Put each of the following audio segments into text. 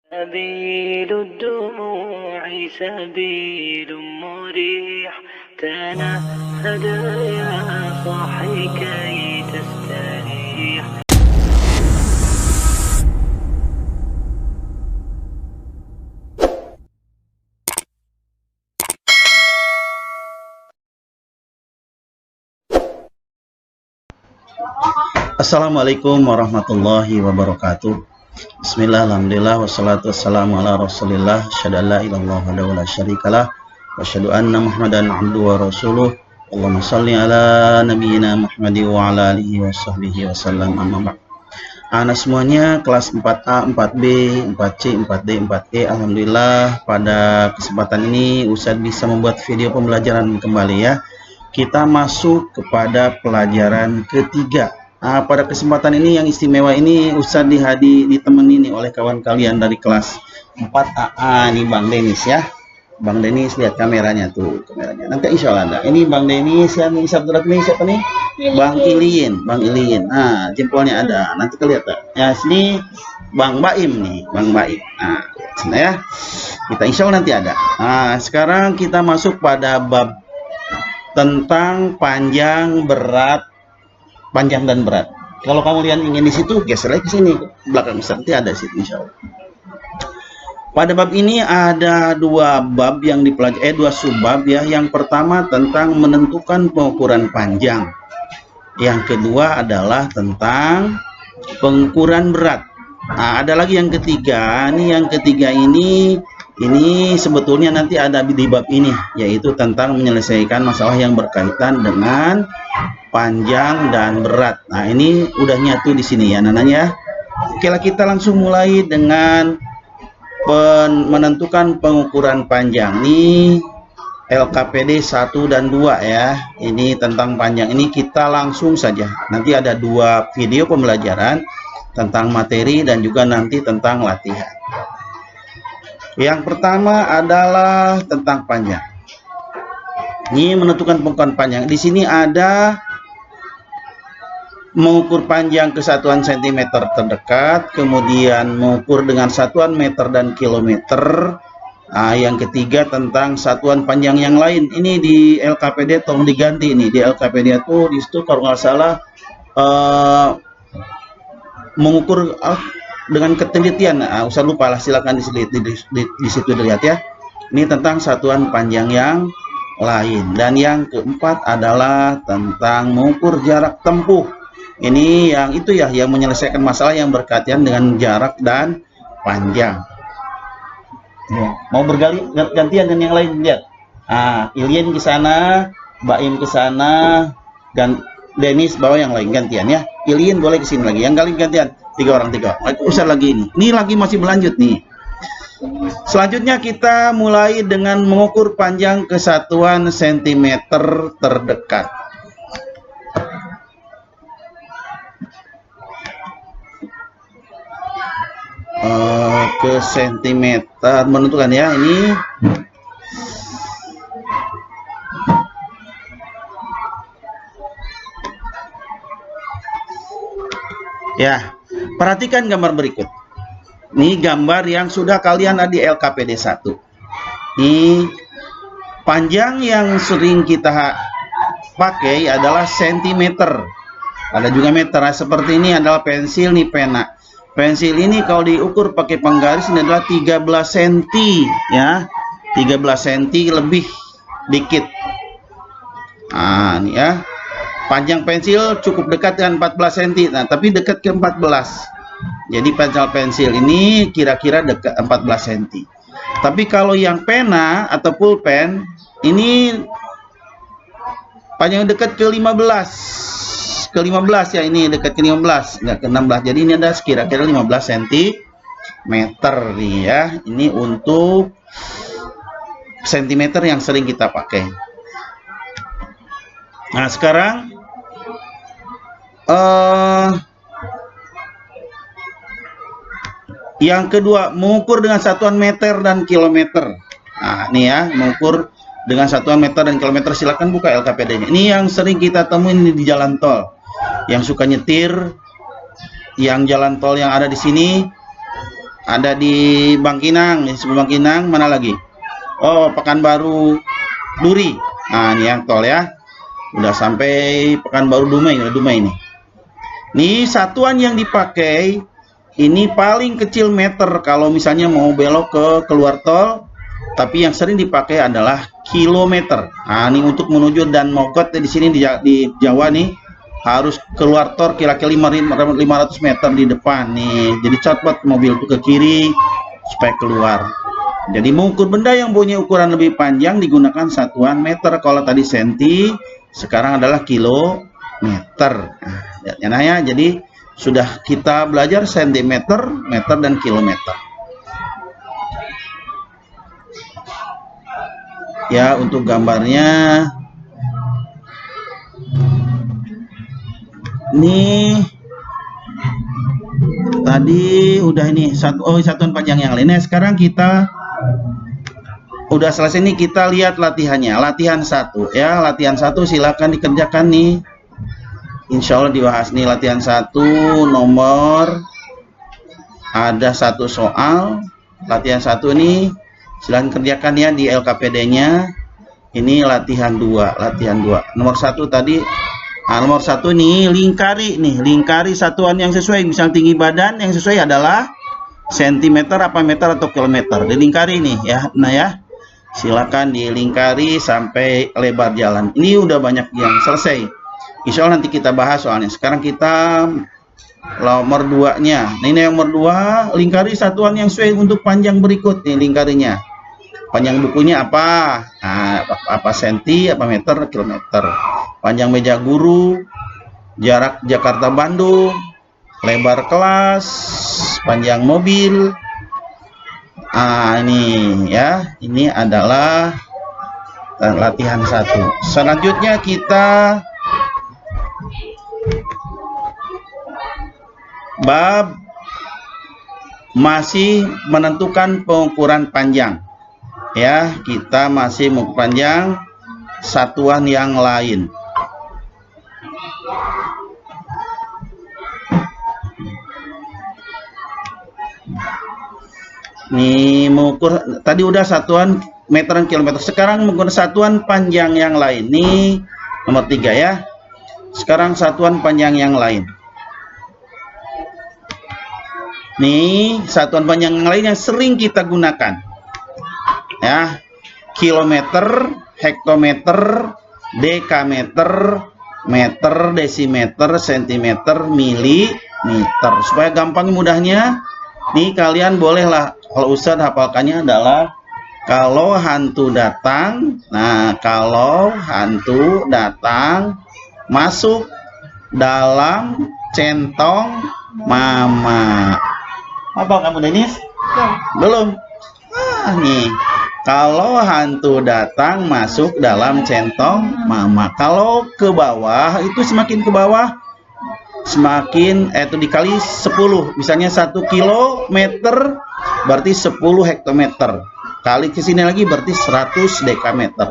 سبيل الدموع سبيل مريح تنهد يا صاحي كي تستريح. Assalamualaikum warahmatullahi wabarakatuh. Bismillah, alhamdulillah, wassalatu wassalamu ala rasulillah, asyhadu an la ilaha illallah wahdahu la syarikalah, wa asyhadu anna muhammadan abduhu wa rasuluh. Allahumma shalli ala nabiyyina Muhammadi wa ala alihi wa sahbihi wasallam, amma ba'd. Anak semuanya kelas 4A, 4B, 4C, 4D, 4E, alhamdulillah pada kesempatan ini Ustadz bisa membuat video pembelajaran kembali ya. Kita masuk kepada pelajaran ketiga. Pada kesempatan ini yang istimewa ini Ustadz ditemani nih oleh kawan kalian dari kelas 4AA. Ini Bang Denis ya. Bang Denis, lihat kameranya tuh, kameranya. Nanti insya Allah ada. Ini Bang Denis, yang siapa nih? Bang Iliin, Bang Iliin. Nah, jempolnya ada. Nanti kelihatan. Ya, sini Bang Baim nih, Bang Baim. Nah, sini ya. Kita insya Allah nanti ada. Nah, sekarang kita masuk pada bab tentang panjang, berat, panjang dan berat. Kalau kamu lihat ingin di situ, geser lagi ke sini, belakang nanti ada situ insya Allah. Pada bab ini ada dua bab yang dipelajari, dua subbab ya. Yang pertama tentang menentukan pengukuran panjang. Yang kedua adalah tentang pengukuran berat. Nah, ada lagi yang ketiga. Yang ketiga ini sebetulnya nanti ada di bab ini, yaitu tentang menyelesaikan masalah yang berkaitan dengan panjang dan berat. Nah, ini udah nyatu di sini ya nananya. Oke lah, kita langsung mulai dengan menentukan pengukuran panjang. Ini LKPD 1 dan 2 ya. Ini tentang panjang. Ini kita langsung saja. Nanti ada dua video pembelajaran tentang materi dan juga nanti tentang latihan. Yang pertama adalah tentang panjang. Ini menentukan pengukuran panjang. Di sini ada mengukur panjang kesatuan cm terdekat, kemudian mengukur dengan satuan meter dan kilometer. Nah, yang ketiga tentang satuan panjang yang lain. Ini di LKPD tolong diganti ini. Di LKPD itu di situ kalau nggak salah mengukur dengan ketelitian. Usah lupa lah, silakan di situ dilihat ya. Ini tentang satuan panjang yang lain. Dan yang keempat adalah tentang mengukur jarak tempuh. Ini yang itu ya, yang menyelesaikan masalah yang berkaitan dengan jarak dan panjang. Ya, mau bergali gantian dengan yang lain, lihat. Ilian ke sana, Baim ke sana, dan Denis bawa yang lain gantian ya. Ilian boleh ke sini lagi. Yang kali gantian, tiga orang. Usah lagi ini. Ini lagi masih berlanjut nih. Selanjutnya kita mulai dengan mengukur panjang kesatuan cm terdekat. Ke sentimeter menentukan ya ini. Ya, perhatikan gambar berikut. Ini gambar yang sudah kalian ada di LKPD 1. Ini panjang yang sering kita pakai adalah sentimeter. Ada juga meter. Seperti ini adalah pensil nih, pena. Pensil ini kalau diukur pakai penggaris ini adalah 13 cm ya. 13 cm lebih dikit. Nah, ini ya. Panjang pensil cukup dekat dengan 14 cm. Nah, tapi dekat ke 14. Jadi panjang pensil ini kira-kira dekat 14 cm. Tapi kalau yang pena atau pulpen ini panjang dekat ke 15. Ke 15 ya, ini dekat ke 15, enggak ke 16. Jadi ini ada kira-kira 15 cm nih ya. Ini untuk sentimeter yang sering kita pakai. Nah, sekarang yang kedua, mengukur dengan satuan meter dan kilometer. Nah, ini ya, mengukur dengan satuan meter dan kilometer. Silakan buka LKPD-nya. Ini yang sering kita temuin di jalan tol. Yang suka nyetir, yang jalan tol yang ada di sini, ada di Bangkinang, di sebelah Bangkinang, mana lagi? Oh, Pekanbaru Duri. Nah, ini yang tol ya. Udah sampai Pekanbaru Dumai, udah Dumai ini. Nih, satuan yang dipakai ini paling kecil meter kalau misalnya mau belok ke keluar tol, tapi yang sering dipakai adalah kilometer. Nah, ini untuk menuju dan Mogot di sini di Jawa nih harus keluar tol kira-kira 500 meter di depan nih. Jadi cepat mobil itu ke kiri supaya keluar. Jadi mengukur benda yang punya ukuran lebih panjang digunakan satuan meter. Kalau tadi senti, sekarang adalah kilometer. Nah, ya, jadi sudah kita belajar sentimeter, meter, dan kilometer. Ya, untuk gambarnya ini tadi udah ini satuan panjang yang lainnya. Sekarang kita udah selesai nih, kita lihat latihannya. Latihan 1 ya, latihan 1 silakan dikerjakan nih. Insya Allah dibahas nih latihan 1 nomor ada 1 soal. Latihan 1 nih silakan kerjakan ya di LKPD-nya. Ini latihan 2, nomor 1 tadi. Nah, nomor 1 nih lingkari satuan yang sesuai. Misal tinggi badan yang sesuai adalah sentimeter, apa meter atau kilometer. Dilingkari nih ya. Nah ya, silakan dilingkari sampai lebar jalan. Ini udah banyak yang selesai. Insya Allah nanti kita bahas soalnya. Sekarang kita nomor 2-nya. Nah, ini nomor 2, lingkari satuan yang sesuai untuk panjang berikut nih lingkarinya. Panjang bukunya apa? Nah, apa senti, apa meter, kilometer. Panjang meja guru, jarak Jakarta Bandung, lebar kelas, panjang mobil. Ini ya, ini adalah latihan 1. Selanjutnya kita bab masih menentukan pengukuran panjang. Ya, kita masih mengukur panjang satuan yang lain. Nih, mengukur tadi udah satuan meter dan kilometer. Sekarang mengukur satuan panjang yang lain. Nih, nomor 3 ya. Sekarang satuan panjang yang lain. Nih, satuan panjang yang lain yang sering kita gunakan. Ya, kilometer, hektometer, dekameter, meter, desimeter, sentimeter, milimeter. Supaya gampang mudahnya, nih kalian bolehlah, kalau Ustadz hafalkannya adalah kalau hantu datang. Nah, kalau hantu datang masuk dalam centong mama. Apa kamu, Denis? Belum. Nih, kalau hantu datang masuk dalam centong mama. Kalau ke bawah itu semakin ke bawah semakin itu dikali 10. Misalnya 1 kilometer berarti 10 hektometer. Kali ke sini lagi berarti 100 dekameter.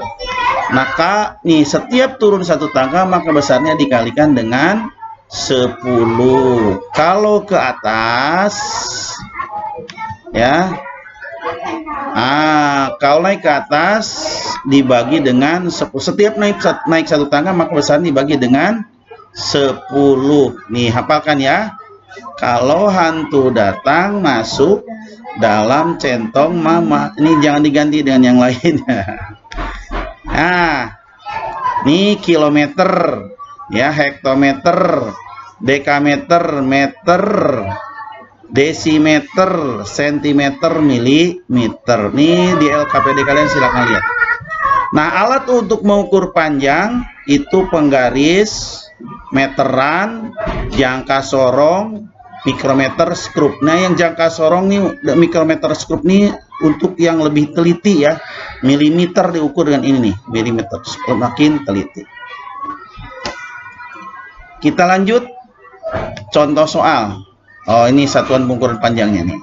Maka nih setiap turun 1 tangga maka besarnya dikalikan dengan 10. Kalau ke atas ya. Kalau naik ke atas dibagi dengan 10. Setiap naik 1 tangga maka besarnya dibagi dengan 10. Nih, hafalkan ya. Kalau hantu datang masuk dalam centong mama. Ini jangan diganti dengan yang lain. Nah, ini kilometer, ya, hektometer, dekameter, meter, desimeter, sentimeter, milimeter. Nih di LKPD kalian silakan lihat. Nah, alat untuk mengukur panjang itu penggaris, meteran, jangka sorong, mikrometer, skrup. Nah, yang jangka sorong nih, mikrometer, skrup nih untuk yang lebih teliti ya. Milimeter diukur dengan ini nih, milimeter. Semakin teliti. Kita lanjut contoh soal. Oh, ini satuan pengukuran panjangnya nih.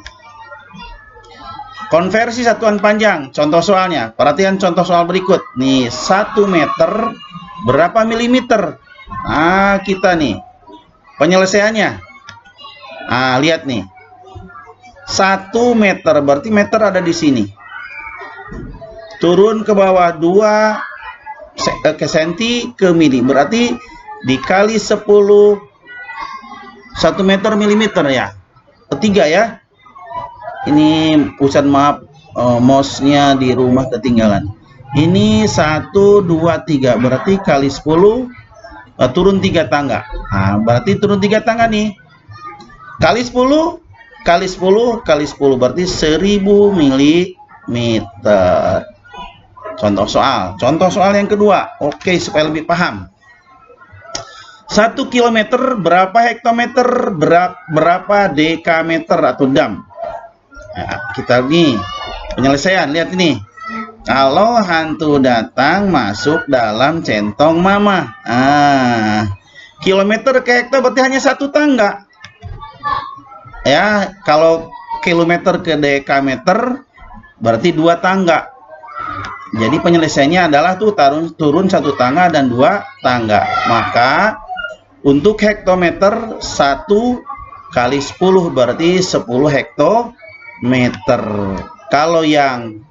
Konversi satuan panjang, contoh soalnya. Perhatian contoh soal berikut. Nih, 1 meter berapa milimeter? Nah, kita nih penyelesaiannya. Lihat nih. 1 meter, berarti meter ada di sini. Turun ke bawah 2 ke senti ke mili, berarti dikali 10, 1 meter milimeter ya. Ketiga ya. Ini Ustaz maaf, mouse-nya di rumah ketinggalan. Ini 1, 2, 3, berarti kali 10, turun 3 tangga. Nah, berarti turun 3 tangga nih. Kali 10, kali 10, kali 10, berarti 1000 milimeter. Contoh soal yang kedua. Oke, supaya lebih paham. 1 kilometer berapa hektometer, berapa dekameter atau dam? Nah, kita nih penyelesaian, lihat ini. Kalau hantu datang masuk dalam centong mama. Kilometer ke hektar berarti hanya 1 tangga. Ya, kalau kilometer ke dekameter berarti 2 tangga. Jadi penyelesaiannya adalah tuh turun 1 tangga dan 2 tangga. Maka untuk hektometer 1 kali 10 berarti 10 hektometer. Kalau yang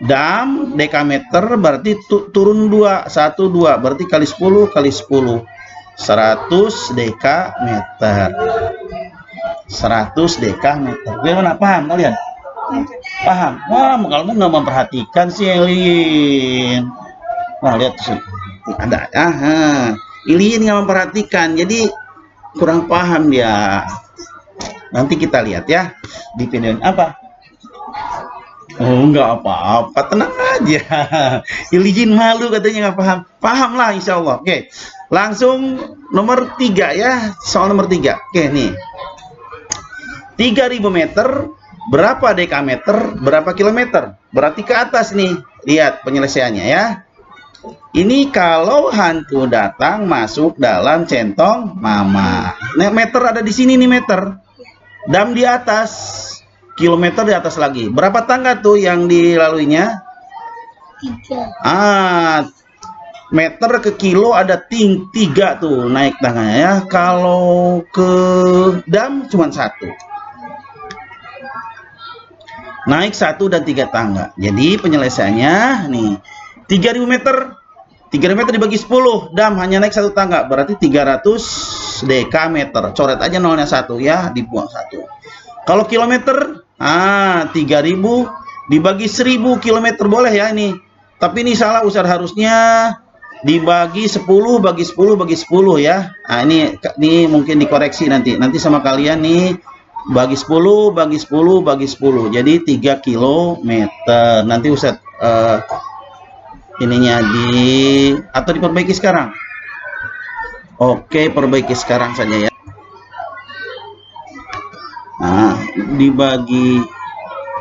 dam dekameter berarti turun 2, 1, 2 berarti kali 10 kali 10, 100 dekameter. 100 dekameter. Gimana, paham kalian? Paham? Wah, kalau nggak memperhatikan sih Elin. Wah, lihat sih. Ada. Elin nggak memperhatikan, jadi kurang paham dia. Nanti kita lihat ya di video apa. Oh, nggak apa-apa, tenang aja. Elin malu katanya nggak paham. Paham lah insya Allah. Oke, langsung nomor 3 ya. Soal nomor 3. Oke, nih. 3000 meter berapa dekameter, berapa kilometer? Berarti ke atas nih. Lihat penyelesaiannya ya. Ini kalau hantu datang masuk dalam centong mama. Nah, meter ada di sini nih, meter. Dam di atas, kilometer di atas lagi. Berapa tangga tuh yang dilaluinya? 3. Meter ke kilo ada 3 tuh naik tangannya ya. Kalau ke dam cuma 1. Naik 1 dan 3 tangga. Jadi penyelesaiannya nih 3000 meter. 3000 meter dibagi 10, dam hanya naik 1 tangga, berarti 300 dekameter. Coret aja nolnya 1 ya, dibuang 1. Kalau kilometer, 3000 dibagi 1000 kilometer boleh ya ini. Tapi ini salah Ustaz, harusnya dibagi 10 bagi 10 bagi 10 ya. Nah, ini mungkin dikoreksi nanti. Nanti sama kalian nih bagi 10 bagi 10 bagi 10. Jadi 3 kilometer. Nanti Ustaz ininya atau diperbaiki sekarang. Oke, perbaiki sekarang saja ya. Nah, dibagi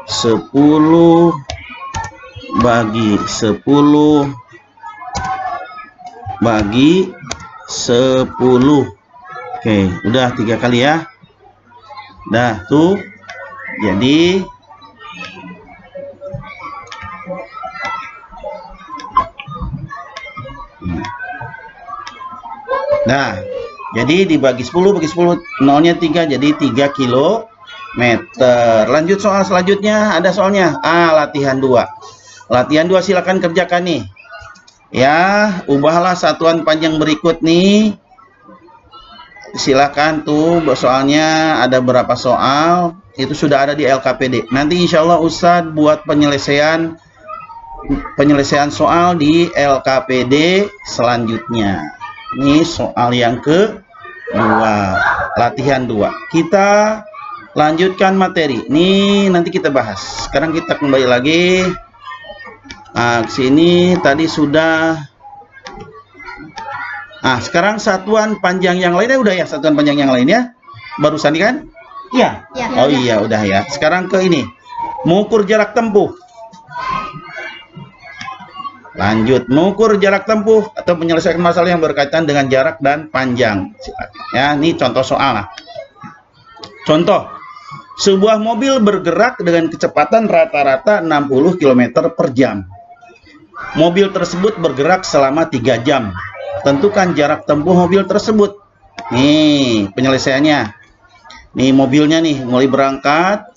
10 bagi 10 bagi 10. Oke, udah 3 kali ya. Dah tuh. Jadi nah, jadi dibagi 10 bagi 10, nolnya 3, jadi 3 kilometer. Lanjut soal selanjutnya, ada soalnya. Latihan 2. Latihan 2 silakan kerjakan nih. Ya, ubahlah satuan panjang berikut nih. Silakan tuh, soalnya ada berapa soal, itu sudah ada di LKPD. Nanti insya Allah Ustadz buat penyelesaian soal di LKPD selanjutnya. Ini soal yang kedua, latihan 2. Kita lanjutkan materi. Ini nanti kita bahas. Sekarang kita kembali lagi. Ke sini tadi sudah. Sekarang satuan panjang yang lainnya udah ya, satuan panjang yang lainnya. Barusan kan? Iya. Oh iya, udah ya. Sekarang ke ini. Mengukur jarak tempuh. Lanjut, mengukur jarak tempuh atau menyelesaikan masalah yang berkaitan dengan jarak dan panjang. Ya, ini contoh soal lah. Contoh, sebuah mobil bergerak dengan kecepatan rata-rata 60 km per jam. Mobil tersebut bergerak selama 3 jam. Tentukan jarak tempuh mobil tersebut. Nih, penyelesaiannya. Nih mobilnya nih, mulai berangkat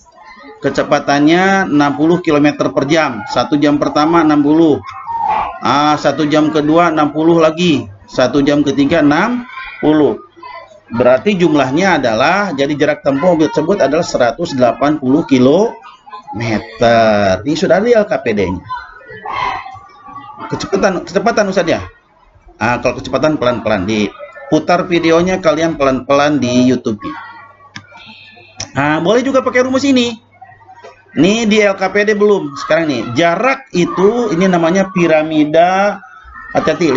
kecepatannya 60 km per jam. 1 jam pertama 60. 1 jam kedua 60 lagi. 1 jam ketiga 60. Berarti jumlahnya adalah, jadi jarak tempuh mobil tersebut adalah 180 km. Ini sudah ada LKPD-nya. Kecepatan Ustaz ya. Kalau kecepatan pelan-pelan, diputar videonya kalian pelan-pelan di YouTube. Boleh juga pakai rumus ini. Ini di LKPD belum. Sekarang nih, jarak itu ini namanya piramida. Hati-hati,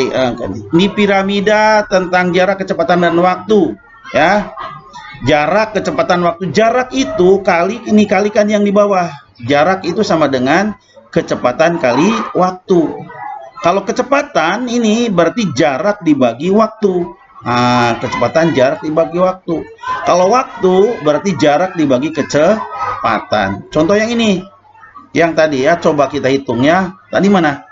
ini piramida tentang jarak, kecepatan dan waktu, ya. Jarak, kecepatan, waktu. Jarak itu kalikan yang di bawah. Jarak itu sama dengan kecepatan kali waktu. Kalau kecepatan ini berarti jarak dibagi waktu. Kecepatan jarak dibagi waktu. Kalau waktu berarti jarak dibagi kecepatan. Contoh yang ini, yang tadi ya, coba kita hitung ya. Tadi mana?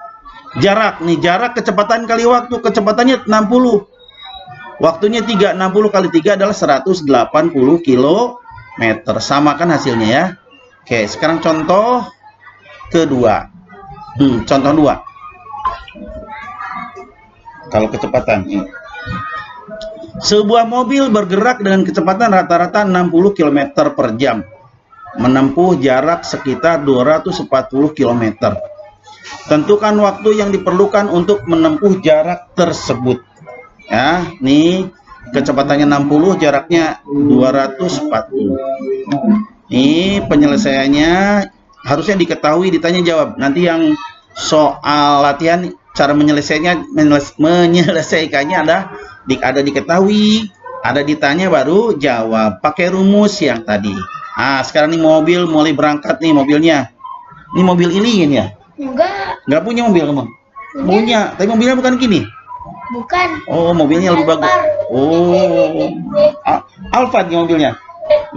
Jarak nih, jarak kecepatan kali waktu, kecepatannya 60. Waktunya 3, 60 kali 3 adalah 180 km. Sama kan hasilnya ya. Oke, sekarang contoh kedua. Contoh 2. Kalau kecepatan ini. Sebuah mobil bergerak dengan kecepatan rata-rata 60 km per jam. Menempuh jarak sekitar 240 km. Tentukan waktu yang diperlukan untuk menempuh jarak tersebut. Ya, nih kecepatannya 60, jaraknya 240. Ini penyelesaiannya harusnya diketahui, ditanya jawab. Nanti yang soal latihan cara menyelesaikannya ada diketahui, ada ditanya baru jawab. Pakai rumus yang tadi. Sekarang nih mobil mulai berangkat nih mobilnya. Ini mobil ini ya? Enggak punya mobil kamu? Punya, tapi mobilnya bukan gini. Bukan. Oh, mobilnya lebih bagus. Oh, Alphard ya mobilnya.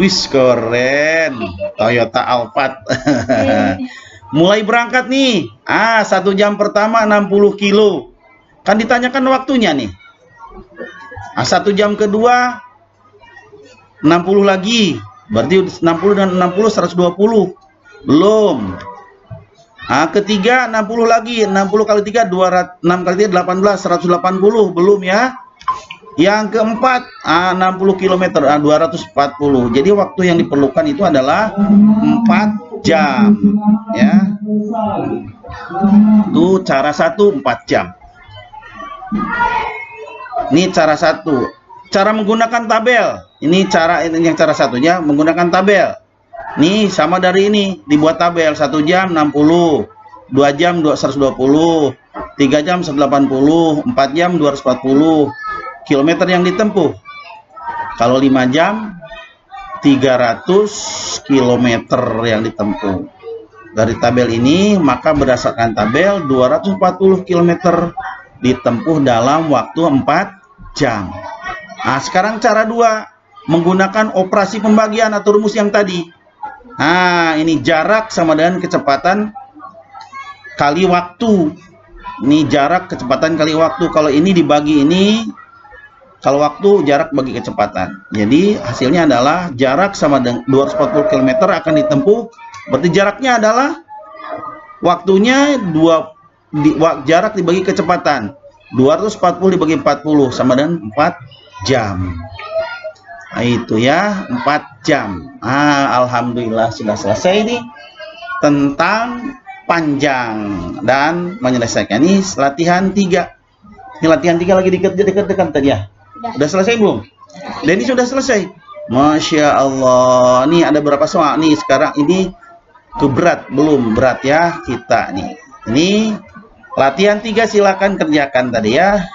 Wis keren. Toyota Alphard. Mulai berangkat nih. 1 jam pertama 60 kilo. Kan ditanyakan waktunya nih. 1 jam kedua 60 lagi. Berarti 60 dan 60 120. Belum. Ketiga 60 lagi. 60 kali 3 6 kali 3 18 180. Belum ya. Yang keempat 60 km 240. Jadi waktu yang diperlukan itu adalah 4 jam ya. Itu cara 1 4 jam. Ini cara 1. Cara menggunakan tabel. Ini yang cara satunya menggunakan tabel. Nih sama dari ini dibuat tabel. 1 jam 60, 2 jam 120, 3 jam 180, 4 jam 240 kilometer yang ditempuh. Kalau 5 jam 300 kilometer yang ditempuh. Dari tabel ini maka berdasarkan tabel 240 kilometer ditempuh dalam waktu 4 jam. Sekarang cara 2 menggunakan operasi pembagian atau rumus yang tadi. Ini jarak sama dengan kecepatan kali waktu. Ini jarak, kecepatan kali waktu. Kalau ini dibagi ini, kalau waktu jarak bagi kecepatan. Jadi hasilnya adalah jarak sama dengan 240 km akan ditempuh. Berarti jaraknya adalah waktunya jarak dibagi kecepatan. 240 dibagi 40 sama dengan 4 jam. Itu ya, 4 jam. Alhamdulillah sudah selesai nih tentang panjang dan menyelesaikan. Ini latihan 3. Ini latihan 3 lagi dekat-dekat tadi ya. Udah selesai belum? Dan ini sudah selesai. Masya Allah. Nih ada berapa soal nih sekarang ini berat belum berat ya kita nih. Ini latihan 3 silakan kerjakan tadi ya.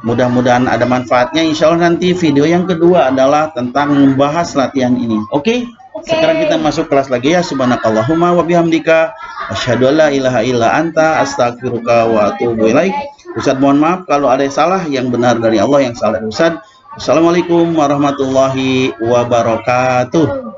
Mudah-mudahan ada manfaatnya. Insya Allah nanti video yang kedua adalah tentang membahas latihan ini. Oke? Sekarang kita masuk kelas lagi ya. Subhanakallahumma wa bihamdika asyhadu an la ilaha illa anta astaghfiruka wa atubu ilaik. Ustaz mohon maaf kalau ada yang salah, yang benar dari Allah, yang salah dari Ustaz. Assalamualaikum warahmatullahi wabarakatuh.